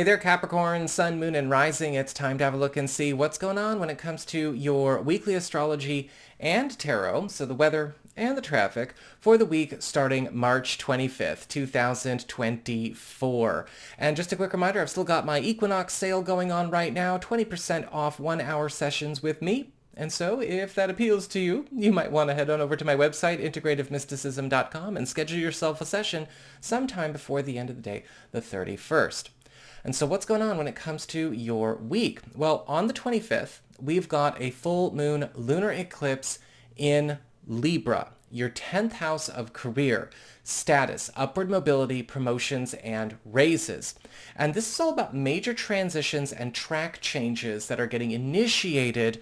Hey there, Capricorn, Sun, Moon, and Rising. It's time to have a look and see what's going on when it comes to your weekly astrology and tarot, so the weather and the traffic, for the week starting March 25th, 2024. And just a quick reminder, I've still got my equinox sale going on right now, 20% off 1-hour sessions with me. And so if that appeals to you, you might want to head on over to my website, integrativemysticism.com, and schedule yourself a session sometime before the end of the day, the 31st. And so what's going on when it comes to your week? Well, on the 25th, we've got a full moon lunar eclipse in Libra, your 10th house of career, status, upward mobility, promotions, and raises. And this is all about major transitions and track changes that are getting initiated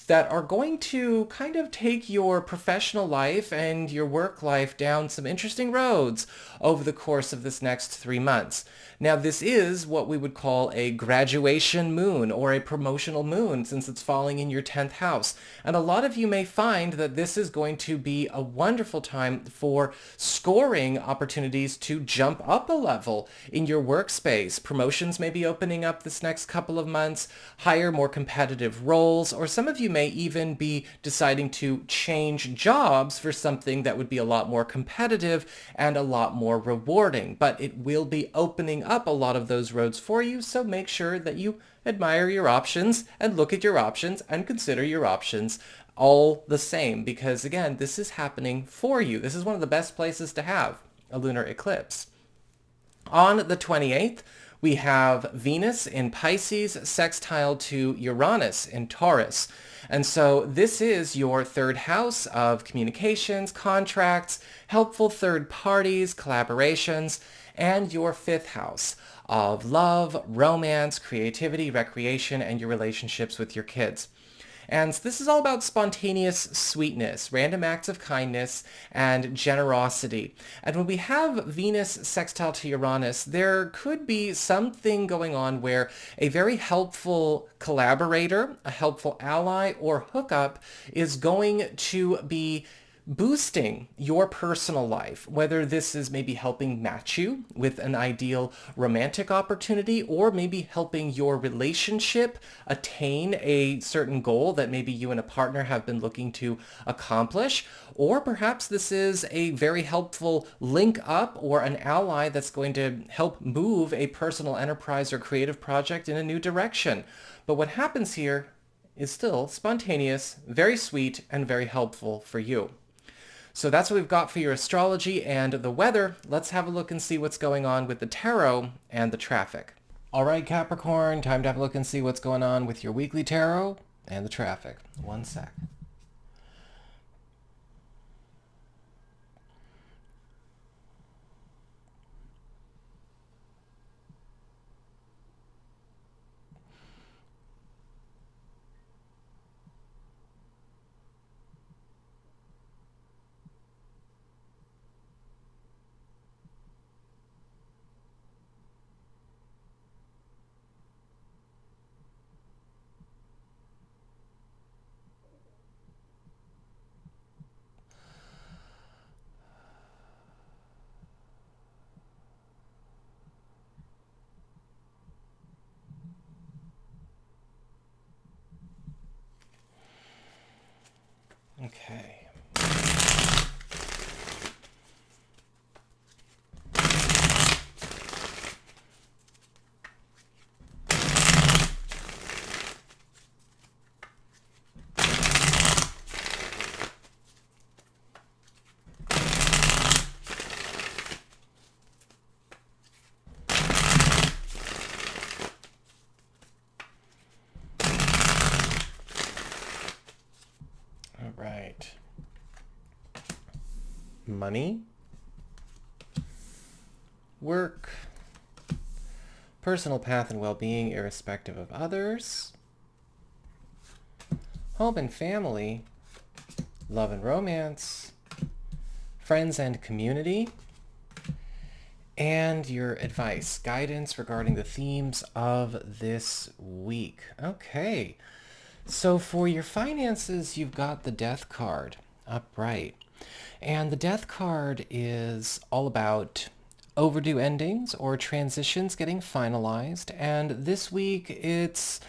that are going to kind of take your professional life and your work life down some interesting roads over the course of this next 3 months. Now, this is what we would call a graduation moon or a promotional moon since it's falling in your 10th house. And a lot of you may find that this is going to be a wonderful time for scoring opportunities to jump up a level in your workspace. Promotions may be opening up this next couple of months, higher, more competitive roles, or some of you may even be deciding to change jobs for something that would be a lot more competitive and a lot more rewarding. But it will be opening up a lot of those roads for you, so make sure that you admire your options and look at your options and consider your options all the same, because again, this is happening for you. This is one of the best places to have a lunar eclipse. On the 28th, we have Venus in Pisces sextile to Uranus in Taurus. And so this is your third house of communications, contracts, helpful third parties, collaborations, and your fifth house of love, romance, creativity, recreation, and your relationships with your kids. And this is all about spontaneous sweetness, random acts of kindness, and generosity. And when we have Venus sextile to Uranus, there could be something going on where a very helpful collaborator, a helpful ally, or hookup is going to be boosting your personal life, whether this is maybe helping match you with an ideal romantic opportunity, or maybe helping your relationship attain a certain goal that maybe you and a partner have been looking to accomplish, or perhaps this is a very helpful link up or an ally that's going to help move a personal enterprise or creative project in a new direction. But what happens here is still spontaneous, very sweet, and very helpful for you. So that's what we've got for your astrology and the weather. Let's have a look and see what's going on with the tarot and the traffic. All right, Capricorn, time to have a look and see what's going on with your weekly tarot and the traffic. One sec. Okay. Right. Money, work, personal path and well-being irrespective of others, home and family, love and romance, friends and community, and your advice, guidance regarding the themes of this week. Okay. So for your finances, you've got the Death card upright. And the Death card is all about overdue endings or transitions getting finalized. And this week it's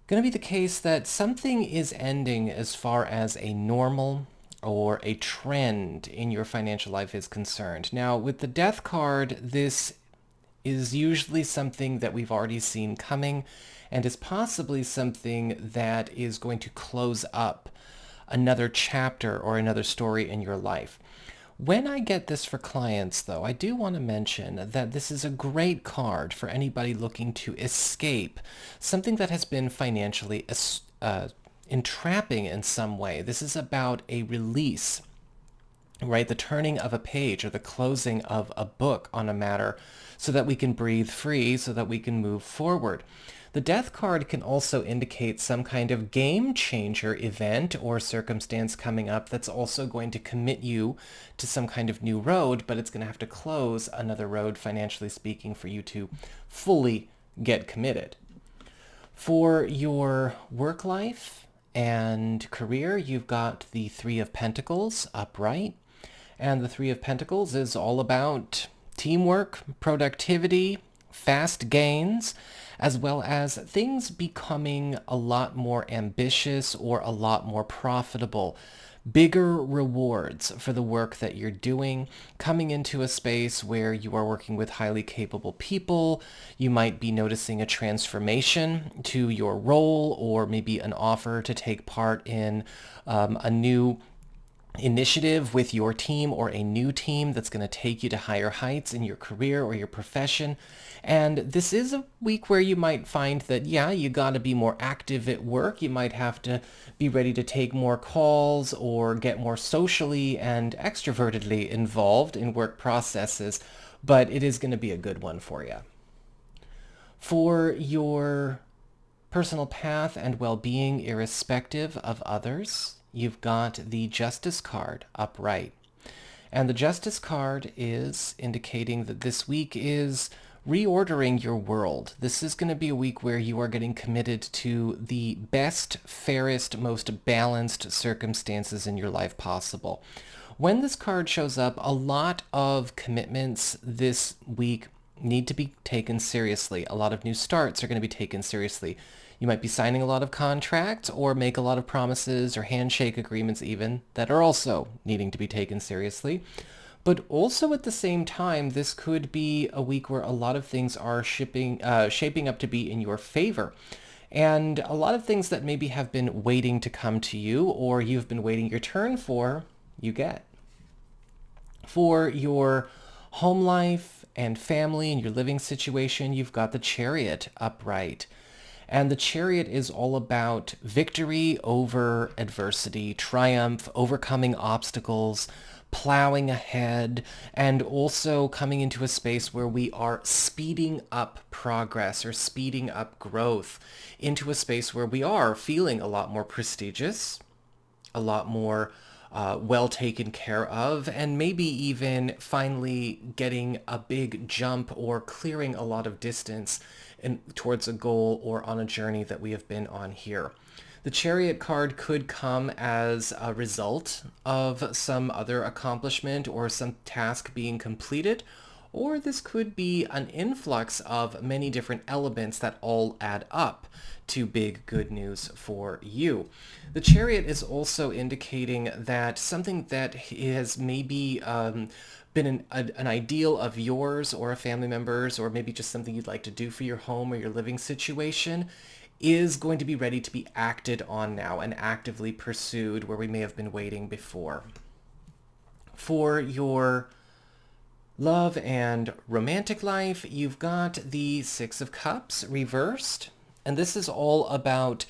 going to be the case that something is ending as far as a normal or a trend in your financial life is concerned. Now, with the Death card, this is usually something that we've already seen coming and is possibly something that is going to close up another chapter or another story in your life. When I get this for clients, though, I do want to mention that this is a great card for anybody looking to escape something that has been financially entrapping in some way. This is about a release, right? The turning of a page or the closing of a book on a matter so that we can breathe free, so that we can move forward. The Death card can also indicate some kind of game changer event or circumstance coming up that's also going to commit you to some kind of new road, but it's going to have to close another road, financially speaking, for you to fully get committed. For your work life and career, you've got the Three of Pentacles upright, and the Three of Pentacles is all about teamwork, productivity, fast gains, as well as things becoming a lot more ambitious or a lot more profitable. Bigger rewards for the work that you're doing, coming into a space where you are working with highly capable people. You might be noticing a transformation to your role, or maybe an offer to take part in a new initiative with your team or a new team that's going to take you to higher heights in your career or your profession. And this is a week where you might find that, yeah, you got to be more active at work. You might have to be ready to take more calls or get more socially and extrovertedly involved in work processes, but it is going to be a good one for you. For your personal path and well-being, irrespective of others, you've got the Justice card upright. And the Justice card is indicating that this week is reordering your world. This is going to be a week where you are getting committed to the best, fairest, most balanced circumstances in your life possible. When this card shows up, a lot of commitments this week need to be taken seriously. A lot of new starts are going to be taken seriously. You might be signing a lot of contracts or make a lot of promises or handshake agreements even that are also needing to be taken seriously. But also at the same time, this could be a week where a lot of things are shaping up to be in your favor. And a lot of things that maybe have been waiting to come to you or you've been waiting your turn for, you get. For your home life and family and your living situation, you've got the Chariot upright. And the Chariot is all about victory over adversity, triumph, overcoming obstacles, plowing ahead, and also coming into a space where we are speeding up progress or speeding up growth into a space where we are feeling a lot more prestigious, a lot more well taken care of, and maybe even finally getting a big jump or clearing a lot of distance towards a goal or on a journey that we have been on here. The Chariot card could come as a result of some other accomplishment or some task being completed, or this could be an influx of many different elements that all add up to big good news for you. The Chariot is also indicating that something that has maybe been an ideal of yours or a family member's, or maybe just something you'd like to do for your home or your living situation, is going to be ready to be acted on now and actively pursued where we may have been waiting before. For your love and romantic life, you've got the Six of Cups reversed, and this is all about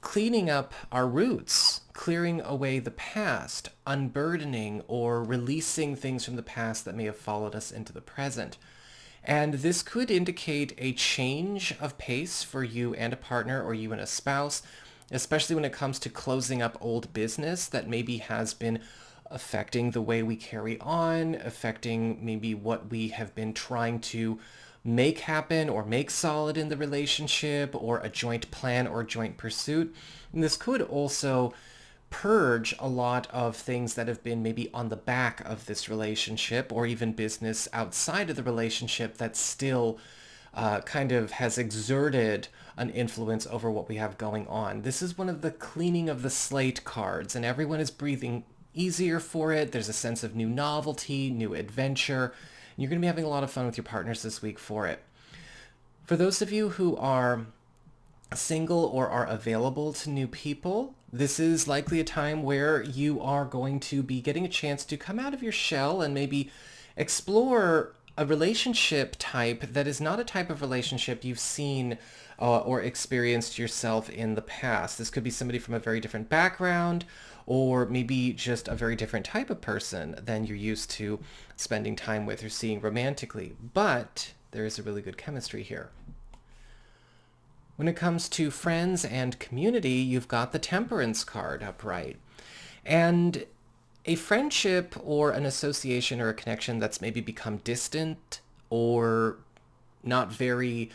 cleaning up our roots, clearing away the past, unburdening or releasing things from the past that may have followed us into the present. And this could indicate a change of pace for you and a partner or you and a spouse, especially when it comes to closing up old business that maybe has been affecting the way we carry on, affecting maybe what we have been trying to make happen or make solid in the relationship, or a joint plan or joint pursuit. And this could also purge a lot of things that have been maybe on the back of this relationship or even business outside of the relationship that still kind of has exerted an influence over what we have going on. This is one of the cleaning of the slate cards, and everyone is breathing easier for it. There's a sense of new novelty, new adventure. You're going to be having a lot of fun with your partners this week for it. For those of you who are single or are available to new people, this is likely a time where you are going to be getting a chance to come out of your shell and maybe explore a relationship type that is not a type of relationship you've seen or experienced yourself in the past. This could be somebody from a very different background, or maybe just a very different type of person than you're used to spending time with or seeing romantically. But there is a really good chemistry here. When it comes to friends and community, you've got the Temperance card upright. And a friendship or an association or a connection that's maybe become distant or not very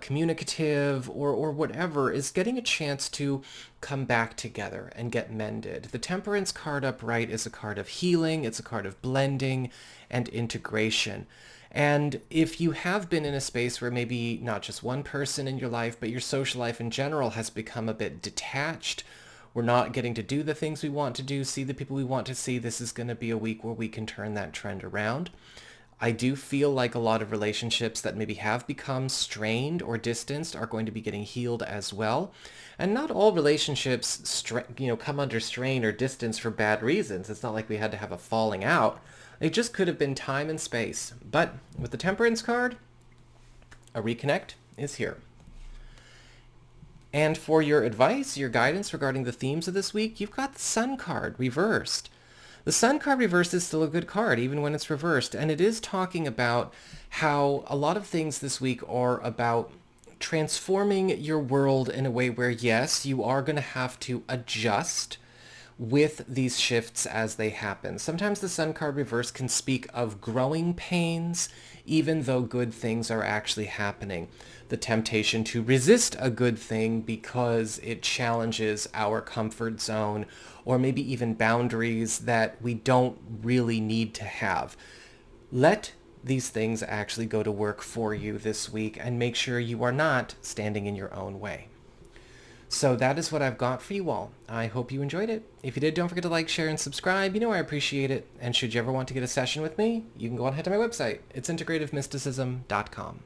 communicative or whatever is getting a chance to come back together and get mended. The Temperance card upright is a card of healing. It's a card of blending and integration. And if you have been in a space where maybe not just one person in your life, but your social life in general has become a bit detached, we're not getting to do the things we want to do, see the people we want to see, this is going to be a week where we can turn that trend around. I do feel like a lot of relationships that maybe have become strained or distanced are going to be getting healed as well. And not all relationships come under strain or distance for bad reasons. It's not like we had to have a falling out. It just could have been time and space. But with the Temperance card, a reconnect is here. And for your advice, your guidance regarding the themes of this week, you've got the Sun card reversed. The Sun card reversed is still a good card, even when it's reversed. And it is talking about how a lot of things this week are about transforming your world in a way where, yes, you are going to have to adjust with these shifts as they happen. Sometimes the Sun card reverse can speak of growing pains, even though good things are actually happening. The temptation to resist a good thing because it challenges our comfort zone, or maybe even boundaries that we don't really need to have. Let these things actually go to work for you this week, and make sure you are not standing in your own way. So that is what I've got for you all. I hope you enjoyed it. If you did, don't forget to like, share, and subscribe. You know I appreciate it. And should you ever want to get a session with me, you can go ahead to my website. It's integrativemysticism.com.